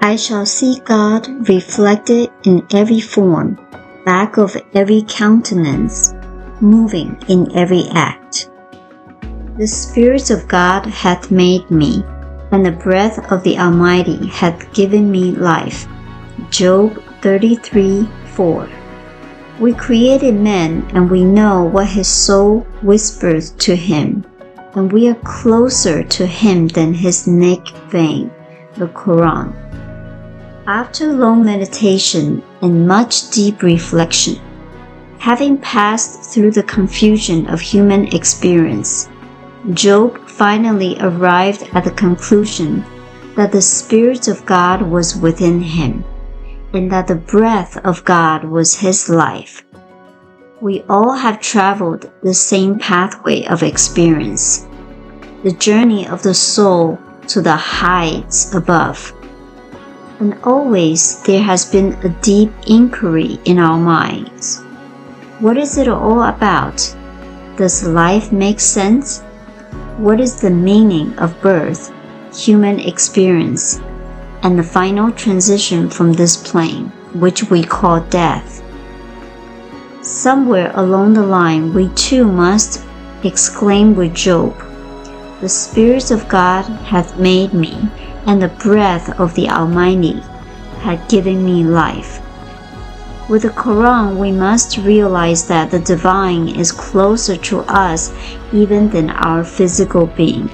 I shall see God reflected in every form, back of every countenance, moving in every act. The Spirit of God hath made me, and the breath of the Almighty hath given me life. Job 33:4. We created man, and we know what his soul whispers to him, and we are closer to him than his neck vein. The Quran. After long meditation and much deep reflection, having passed through the confusion of human experience, Job finally arrived at the conclusion that the Spirit of God was within him, and that the breath of God was his life. We all have traveled the same pathway of experience, the journey of the soul to the heights above. And always there has been a deep inquiry in our minds. What is it all about? Does life make sense? What is the meaning of birth, human experience, and the final transition from this plane, which we call death? Somewhere along the line, we too must exclaim with Job, "The Spirit of God hath made me, and the breath of the Almighty hath given me life." With the Quran, we must realize that the divine is closer to us even than our physical being.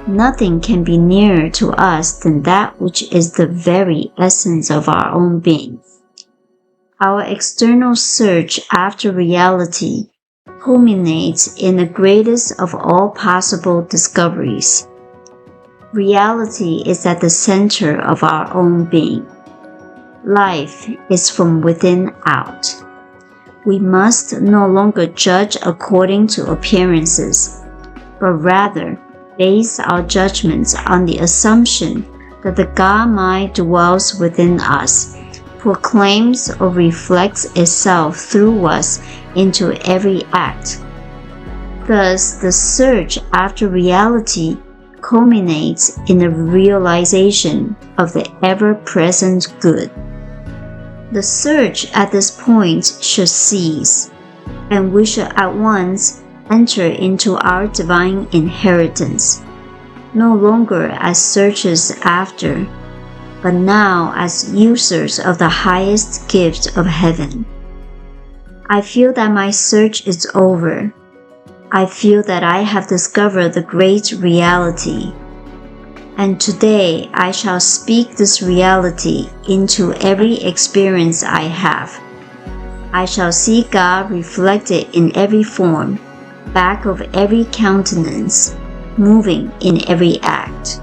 Nothing can be nearer to us than that which is the very essence of our own being. Our external search after reality culminates in the greatest of all possible discoveries. Reality is at the center of our own being. Life is from within out. We must no longer judge according to appearances, but rather base our judgments on the assumption that the God mind dwells within us, proclaims or reflects itself through us into every act. Thus, the search after reality culminates in the realization of the ever-present good. The search at this point should cease, and we should at once enter into our divine inheritance, no longer as searchers after, but now as users of the highest gift of heaven. I feel that my search is over. I feel that I have discovered the great reality, and today I shall speak this reality into every experience I have. I shall see God reflected in every form, back of every countenance, moving in every act.